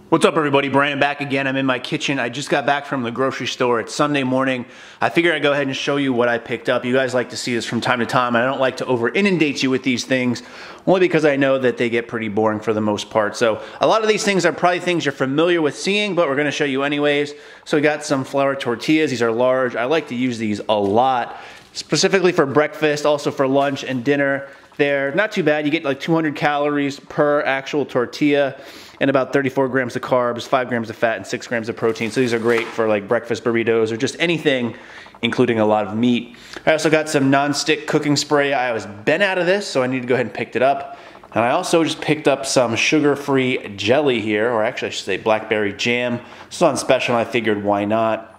What's up everybody, Brandon back again. I'm in my kitchen. I just got back from the grocery store. It's Sunday morning. I figured I'd go ahead and show you what I picked up. You guys like to see this from time to time, and I don't like to over inundate you with these things, only because I know that they get pretty boring for the most part. So a lot of these things are probably things you're familiar with seeing, but we're gonna show you anyways. So we got some flour tortillas. These are large. I like to use these a lot, specifically for breakfast, also for lunch and dinner. They're not too bad. You get like 200 calories per actual tortilla and about 34 grams of carbs, 5 grams of fat, and 6 grams of protein. So these are great for like breakfast burritos or just anything, including a lot of meat. I also got some non-stick cooking spray. I was been out of this, so I need to go ahead and pick it up. And I also just picked up some sugar-free jelly here, or actually I should say blackberry jam. This is on special, and I figured why not.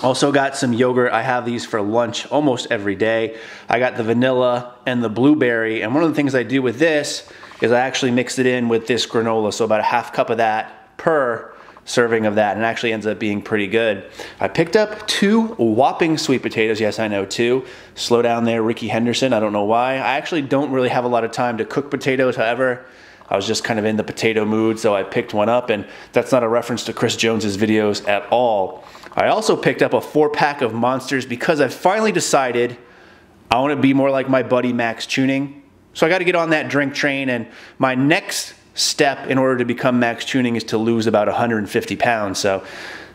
Also got some yogurt. I have these for lunch almost every day. I got the vanilla and the blueberry, and one of the things I do with this is I actually mix it in with this granola, so about a half cup of that per serving of that, and it actually ends up being pretty good. I picked up 2 whopping sweet potatoes. Yes, I know, 2. Slow down there, Ricky Henderson. I don't know why. I actually don't really have a lot of time to cook potatoes. However, I was just kind of in the potato mood, so I picked one up, and that's not a reference to Chris Jones's videos at all. I also picked up a 4-pack of Monsters because I finally decided I want to be more like my buddy Max Tuning. So I got to get on that drink train, and my next step in order to become Max Tuning is to lose about 150 pounds. So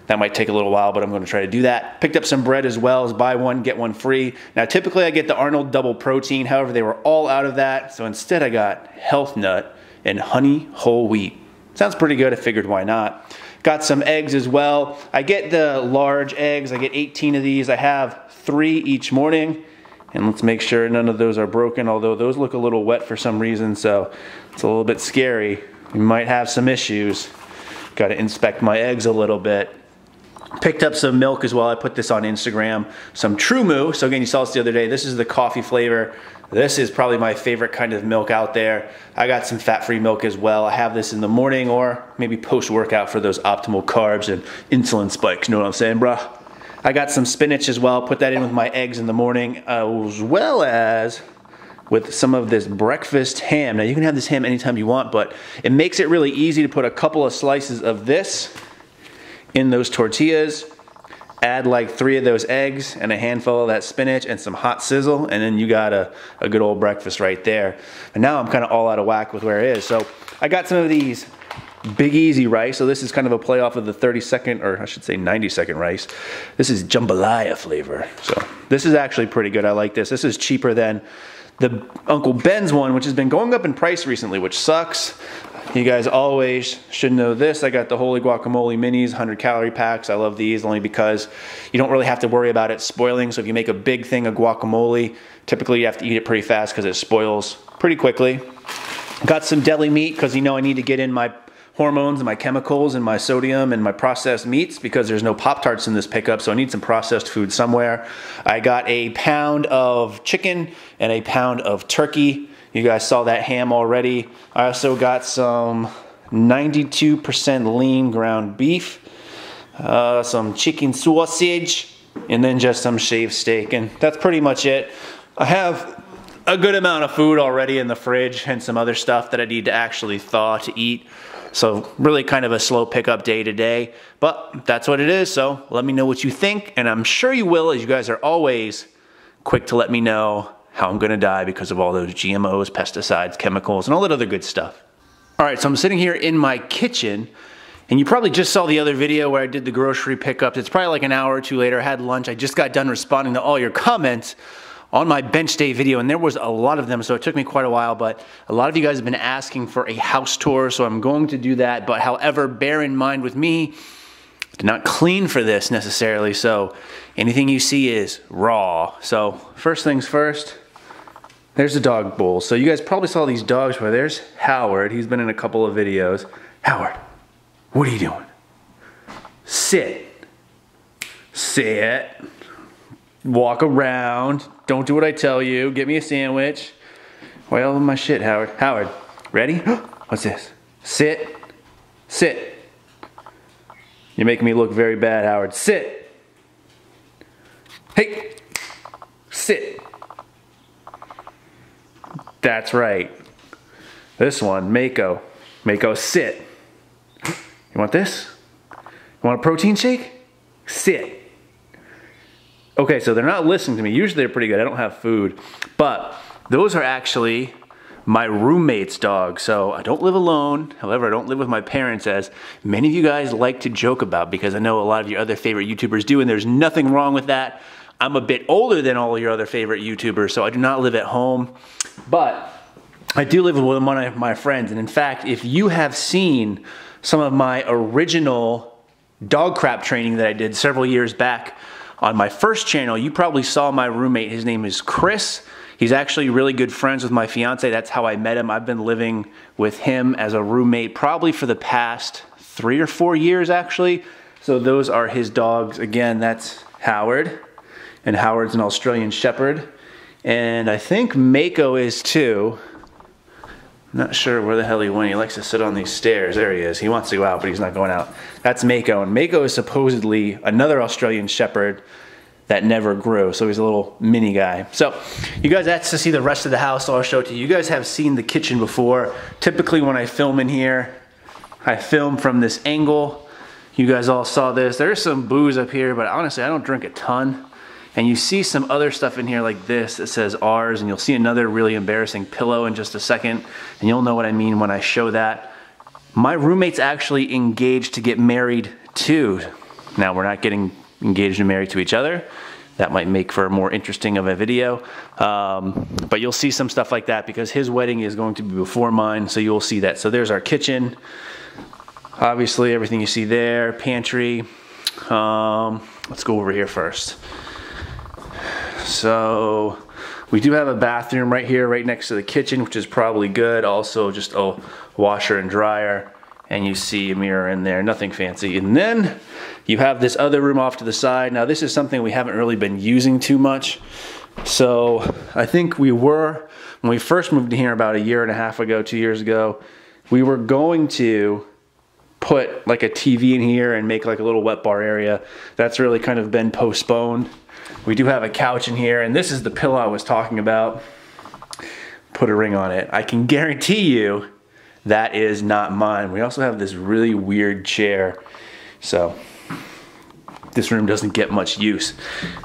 that might take a little while, but I'm going to try to do that. Picked up some bread as well, as buy one, get one free. Now typically I get the Arnold double protein, however they were all out of that. So instead I got Health Nut and honey whole wheat. Sounds pretty good, I figured why not. Got some eggs as well. I get the large eggs, I get 18 of these. I have 3 each morning. And let's make sure none of those are broken, although those look a little wet for some reason, so it's a little bit scary. We might have some issues. Got to inspect my eggs a little bit. Picked up some milk as well. I put this on Instagram. Some True Moo. So again, you saw this the other day. This is the coffee flavor. This is probably my favorite kind of milk out there. I got some fat-free milk as well. I have this in the morning or maybe post-workout for those optimal carbs and insulin spikes. You know what I'm saying, bruh? I got some spinach as well, put that in with my eggs in the morning, as well as with some of this breakfast ham. Now you can have this ham anytime you want, but it makes it really easy to put a couple of slices of this in those tortillas, add like 3 of those eggs and a handful of that spinach and some hot sizzle, and then you got a good old breakfast right there. And now I'm kind of all out of whack with where it is. So I got some of these Big Easy rice. So this is kind of a play off of the 30-second, or I should say 90-second rice. This is jambalaya flavor. So this is actually pretty good. I like this. This is cheaper than the Uncle Ben's one, which has been going up in price recently, which sucks. You guys always should know this. I got the Holy Guacamole Minis, 100 calorie packs. I love these only because you don't really have to worry about it spoiling. So if you make a big thing of guacamole, typically you have to eat it pretty fast because it spoils pretty quickly. Got some deli meat because you know I need to get in my hormones and my chemicals and my sodium and my processed meats because there's no Pop-Tarts in this pickup, so I need some processed food somewhere. I got a pound of chicken and a pound of turkey. You guys saw that ham already. I also got some 92% lean ground beef, some chicken sausage, and then just some shaved steak, and that's pretty much it. I have a good amount of food already in the fridge and some other stuff that I need to actually thaw to eat. So really kind of a slow pickup day today, but that's what it is. So let me know what you think, and I'm sure you will, as you guys are always quick to let me know how I'm gonna die because of all those GMOs, pesticides, chemicals, and all that other good stuff. All right, so I'm sitting here in my kitchen, and you probably just saw the other video where I did the grocery pickups. It's probably like an hour or 2 later. I had lunch. I just got done responding to all your comments on my bench day video, and there was a lot of them, so it took me quite a while, but a lot of you guys have been asking for a house tour, so I'm going to do that. But however, bear in mind with me, I did not clean for this necessarily, so anything you see is raw. So first things first, there's the dog bowl. So you guys probably saw these dogs where there's Howard. He's been in a couple of videos. Howard, what are you doing? Sit. Sit. Walk around. Don't do what I tell you. Get me a sandwich. Well, my shit, Howard. Howard, ready? What's this? Sit. Sit. You're making me look very bad, Howard. Sit. Hey. Sit. That's right. This one, Mako. Mako, sit. You want this? You want a protein shake? Sit. Okay, so they're not listening to me. Usually they're pretty good. I don't have food. But those are actually my roommate's dog. So I don't live alone. However, I don't live with my parents, as many of you guys like to joke about, because I know a lot of your other favorite YouTubers do, and there's nothing wrong with that. I'm a bit older than all your other favorite YouTubers, so I do not live at home. But I do live with one of my friends. And in fact, if you have seen some of my original dog crap training that I did several years back on my first channel, you probably saw my roommate. His name is Chris. He's actually really good friends with my fiance. That's how I met him. I've been living with him as a roommate probably for the past 3 or 4 years, actually. So those are his dogs. Again, that's Howard, and Howard's an Australian Shepherd. And I think Mako is too. I'm not sure where the hell he went. He likes to sit on these stairs. There he is. He wants to go out, but he's not going out. That's Mako. And Mako is supposedly another Australian Shepherd that never grew. So he's a little mini guy. So you guys have to see the rest of the house, so I'll show it to you. You guys have seen the kitchen before. Typically when I film in here, I film from this angle. You guys all saw this. There's some booze up here, but honestly, I don't drink a ton. And you see some other stuff in here like this that says ours, and you'll see another really embarrassing pillow in just a second, and you'll know what I mean when I show that. My roommate's actually engaged to get married too. Now, we're not getting engaged and married to each other. That might make for a more interesting of a video. But you'll see some stuff like that because his wedding is going to be before mine, so you'll see that. So there's our kitchen. Obviously, everything you see there, pantry. Let's go over here first. So we do have a bathroom right here, right next to the kitchen, which is probably good. Also just a washer and dryer. And you see a mirror in there, nothing fancy. And then you have this other room off to the side. Now this is something we haven't really been using too much. So I think we were, when we first moved in here about 1.5 years ago, 2 years ago, we were going to put like a TV in here and make like a little wet bar area. That's really kind of been postponed. We do have a couch in here, and this is the pillow I was talking about. Put a ring on it. I can guarantee you that is not mine. We also have this really weird chair. So this room doesn't get much use.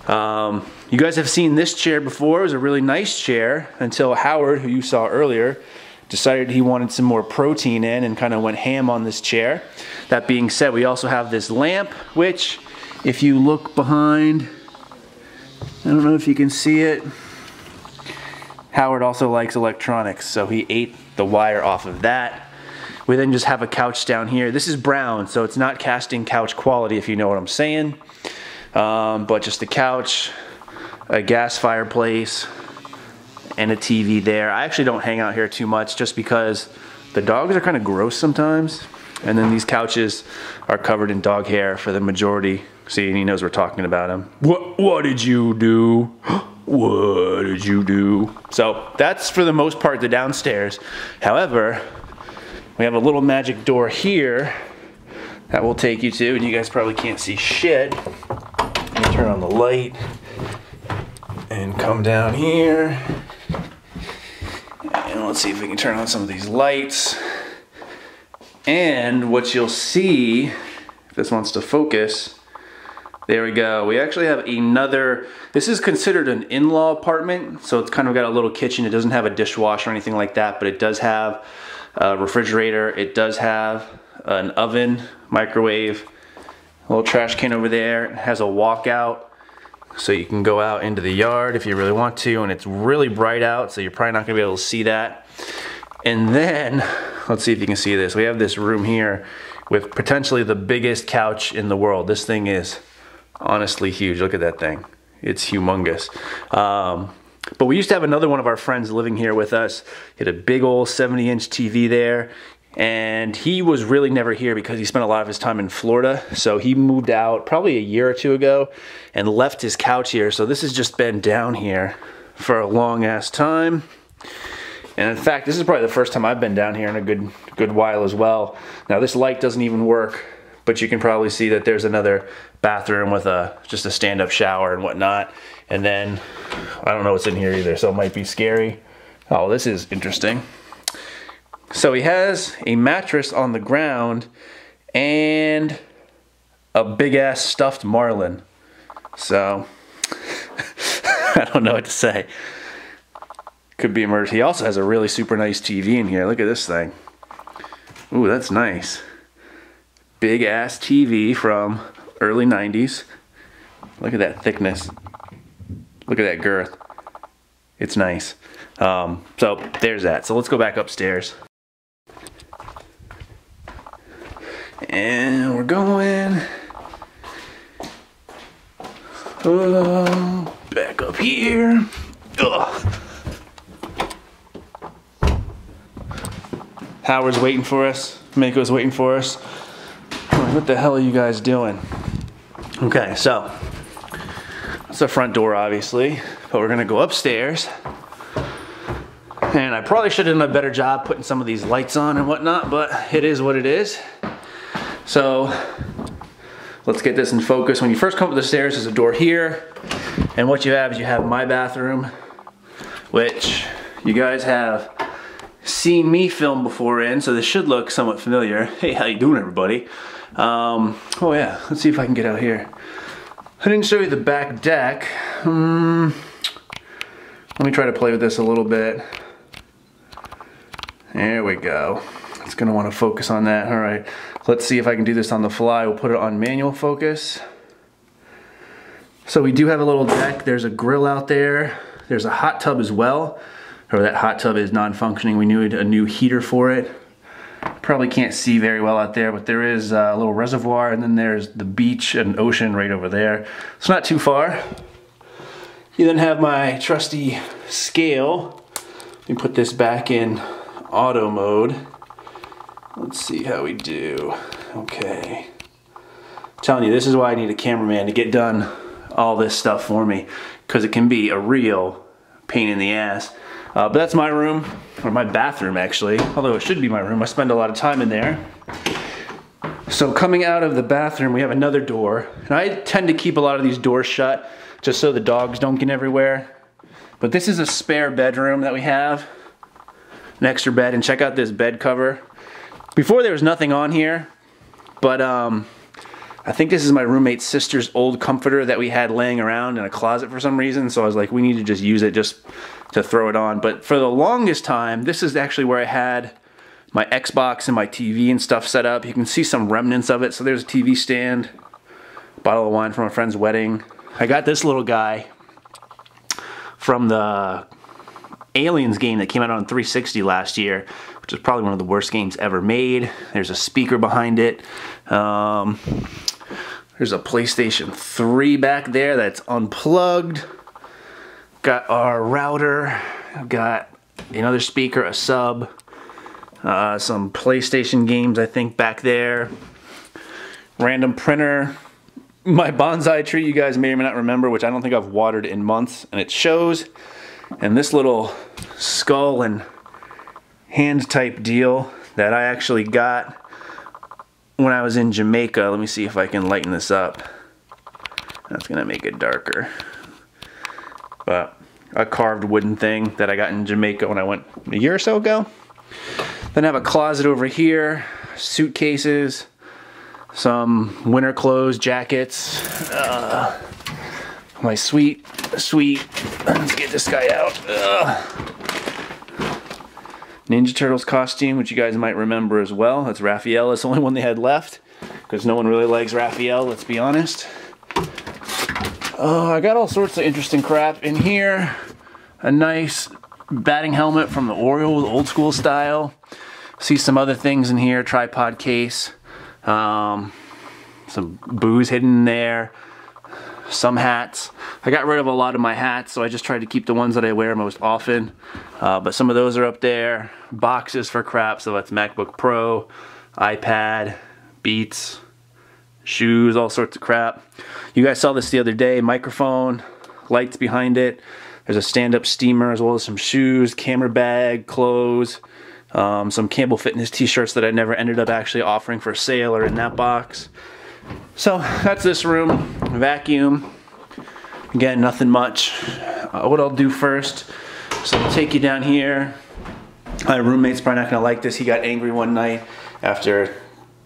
You guys have seen this chair before. It was a really nice chair until Howard, who you saw earlier, decided he wanted some more protein in and kind of went ham on this chair. That being said, we also have this lamp, which if you look behind, I don't know if you can see it. Howard also likes electronics, so he ate the wire off of that. We then just have a couch down here. This is brown, so it's not casting couch quality, if you know what I'm saying. But just a couch, a gas fireplace, and a TV there. I actually don't hang out here too much just because the dogs are kind of gross sometimes. And then these couches are covered in dog hair for the majority. See, and he knows we're talking about him. What did you do? What did you do? So that's for the most part the downstairs. However, we have a little magic door here that will take you to, and you guys probably can't see shit. Let me turn on the light and come down here. And let's see if we can turn on some of these lights. And what you'll see, if this wants to focus, there we go. We actually have another, this is considered an in-law apartment, so it's kind of got a little kitchen. It doesn't have a dishwasher or anything like that, but it does have a refrigerator. It does have an oven, microwave, a little trash can over there. It has a walkout, so you can go out into the yard if you really want to, and it's really bright out, so you're probably not gonna be able to see that. And then, let's see if you can see this. We have this room here with potentially the biggest couch in the world. This thing is honestly huge. Look at that thing. It's humongous. But we used to have another one of our friends living here with us. He had a big old 70-inch TV there, and he was really never here because he spent a lot of his time in Florida. So he moved out probably 1 year or 2 ago and left his couch here. So this has just been down here for a long ass time. And in fact, this is probably the first time I've been down here in a good while as well. Now this light doesn't even work, but you can probably see that there's another bathroom with just a stand-up shower and whatnot. And then, I don't know what's in here either, so it might be scary. Oh, this is interesting. So he has a mattress on the ground, and a big ass stuffed marlin. So I don't know what to say. Could be a murder. He also has a really super nice TV in here. Look at this thing. Ooh, that's nice. Big ass TV from early 90s. Look at that thickness. Look at that girth. It's nice. So there's that. So let's go back upstairs. And we're going. Back up here. Ugh. Howard's waiting for us. Mako's waiting for us. What the hell are you guys doing? Okay, so it's the front door, obviously, but we're gonna go upstairs. And I probably should have done a better job putting some of these lights on and whatnot, but it is what it is. So let's get this in focus. When you first come up the stairs, there's a door here, and what you have is you have my bathroom, which you guys have seen me film before in, so this should look somewhat familiar. Hey, how you doing, everybody? Oh yeah, let's see if I can get out here. I didn't show you the back deck. Let me try to play with this a little bit. There we go. It's gonna want to focus on that. All right, let's see if I can do this on the fly. We'll put it on manual focus. So we do have a little deck. There's a grill out there. There's a hot tub as well. Or that hot tub is non-functioning. We needed a new heater for it. Probably can't see very well out there, but there is a little reservoir, and then there's the beach and ocean right over there. It's not too far. You then have my trusty scale. Let me put this back in auto mode. Let's see how we do. Okay. I'm telling you, this is why I need a cameraman to get done all this stuff for me, because it can be a real pain in the ass. But that's my room, or my bathroom actually, although it should be my room. I spend a lot of time in there. So coming out of the bathroom, we have another door. And I tend to keep a lot of these doors shut just so the dogs don't get everywhere. But this is a spare bedroom that we have, an extra bed, and check out this bed cover. Before there was nothing on here, but I think this is my roommate's sister's old comforter that we had laying around in a closet for some reason, so I was like, we need to just use it just to throw it on. But for the longest time, this is actually where I had my Xbox and my TV and stuff set up. You can see some remnants of it. So there's a TV stand, bottle of wine from a friend's wedding. I got this little guy from the Aliens game that came out on 360 last year, which is probably one of the worst games ever made. There's a speaker behind it. There's a PlayStation 3 back there that's unplugged. Got our router, got another speaker, a sub, some PlayStation games I think back there, random printer, my bonsai tree you guys may or may not remember, which I don't think I've watered in months, and it shows, and this little skull and hand type deal that I actually got when I was in Jamaica. Let me see if I can lighten this up. That's gonna make it darker. But a carved wooden thing that I got in Jamaica when I went a year or so ago. Then I have a closet over here, suitcases, some winter clothes, jackets, my sweet, let's get this guy out. Ninja Turtles costume, which you guys might remember as well. That's Raphael. It's the only one they had left, because no one really likes Raphael, let's be honest. I got all sorts of interesting crap in here. A nice batting helmet from the Orioles, old school style. See some other things in here, tripod case. Some booze hidden in there. Some hats. I got rid of a lot of my hats, so I just tried to keep the ones that I wear most often. But some of those are up there. Boxes for crap, so that's MacBook Pro, iPad, Beats, shoes, all sorts of crap. You guys saw this the other day. Microphone, lights behind it. There's a stand-up steamer as well as some shoes, camera bag, clothes, some Campbell Fitness t-shirts that I never ended up actually offering for sale or in that box. So that's this room. Vacuum. Again, nothing much. What I'll do first, so I'll take you down here. My roommate's probably not gonna like this. He got angry one night after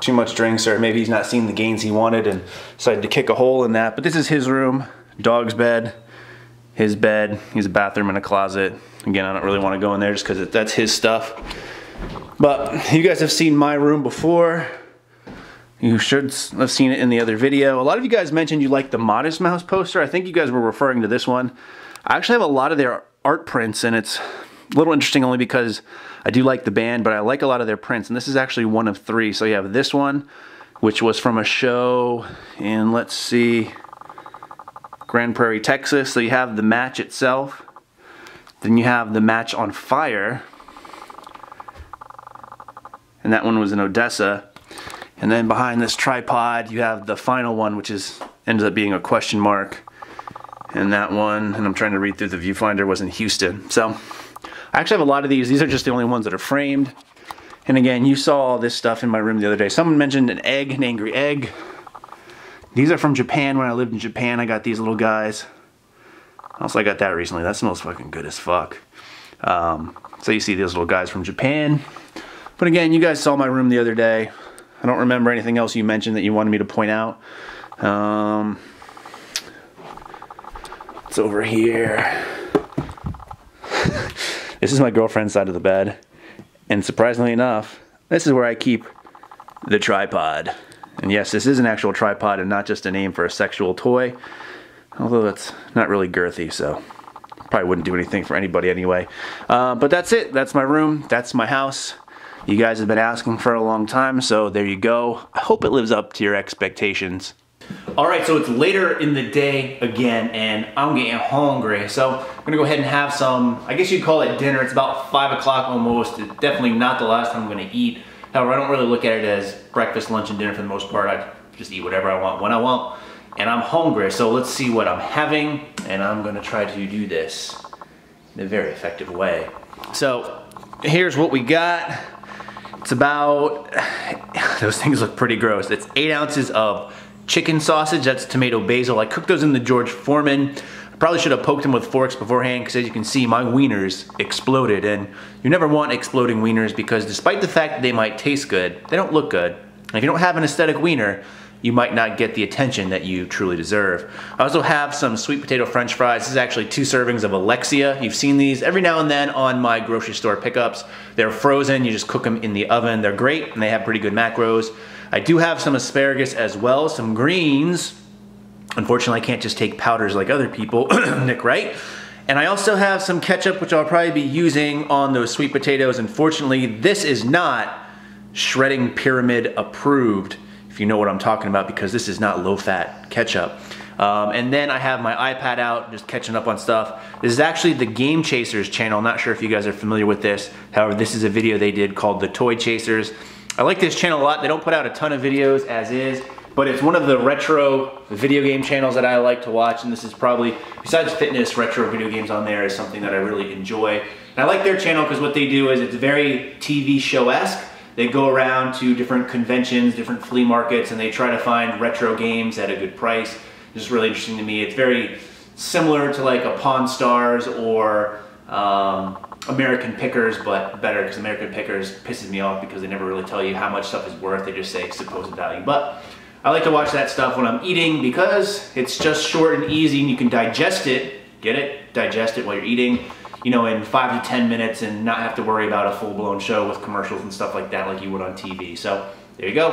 too much drinks, or maybe he's not seeing the gains he wanted and decided to kick a hole in that. But this is his room, dog's bed, his bed. He has a bathroom and a closet. Again, I don't really want to go in there just because that's his stuff. But you guys have seen my room before. You should have seen it in the other video. A lot of you guys mentioned you like the Modest Mouse poster. I think you guys were referring to this one. I actually have a lot of their art prints, and it's a little interesting only because I do like the band, but I like a lot of their prints, and this is actually one of 3. So you have this one, which was from a show in, let's see, Grand Prairie, Texas. So you have the match itself. Then you have the match on fire. And that one was in Odessa. And then behind this tripod, you have the final one, which ends up being a question mark. And that one, and I'm trying to read through the viewfinder, was in Houston. So I actually have a lot of these. These are just the only ones that are framed. And again, you saw all this stuff in my room the other day. Someone mentioned an egg, an angry egg. These are from Japan. When I lived in Japan, I got these little guys. Also, I got that recently. That smells fucking good as fuck. So you see these little guys from Japan. But again, you guys saw my room the other day. I don't remember anything else you mentioned that you wanted me to point out. It's over here. This is my girlfriend's side of the bed. And surprisingly enough, this is where I keep the tripod. And yes, this is an actual tripod and not just a name for a sexual toy. Although it's not really girthy, so probably wouldn't do anything for anybody anyway. But that's it. That's my room. That's my house. You guys have been asking for a long time, so there you go. I hope it lives up to your expectations. All right, so it's later in the day again, and I'm getting hungry. So I'm gonna go ahead and have some, I guess you'd call it dinner. It's about 5 o'clock almost. It's definitely not the last time I'm gonna eat. However, I don't really look at it as breakfast, lunch, and dinner for the most part. I just eat whatever I want when I want. And I'm hungry, so let's see what I'm having, and I'm gonna try to do this in a very effective way. So here's what we got. It's about, those things look pretty gross. It's 8 ounces of chicken sausage, that's tomato basil. I cooked those in the George Foreman. I probably should have poked them with forks beforehand because as you can see, my wieners exploded. And you never want exploding wieners because despite the fact that they might taste good, they don't look good. And if you don't have an aesthetic wiener, you might not get the attention that you truly deserve. I also have some sweet potato french fries. This is actually 2 servings of Alexia. You've seen these every now and then on my grocery store pickups. They're frozen, you just cook them in the oven. They're great and they have pretty good macros. I do have some asparagus as well, some greens. Unfortunately, I can't just take powders like other people, Nick, right? And I also have some ketchup, which I'll probably be using on those sweet potatoes. Unfortunately, this is not Shredding Pyramid approved, if you know what I'm talking about, because this is not low-fat ketchup. And then I have my iPad out, just catching up on stuff. This is actually the Game Chasers channel. I'm not sure if you guys are familiar with this. However, this is a video they did called The Toy Chasers. I like this channel a lot. They don't put out a ton of videos as is, but it's one of the retro video game channels that I like to watch, and this is probably, besides fitness, retro video games on there is something that I really enjoy. And I like their channel because what they do is it's very TV show-esque. They go around to different conventions, different flea markets, and they try to find retro games at a good price. It's just really interesting to me. It's very similar to like a Pawn Stars or American Pickers, but better because American Pickers pisses me off because they never really tell you how much stuff is worth. They just say supposed value. But I like to watch that stuff when I'm eating because it's just short and easy and you can digest it, get it? Digest it while you're eating, you know, in 5 to 10 minutes and not have to worry about a full-blown show with commercials and stuff like that like you would on TV. So there you go.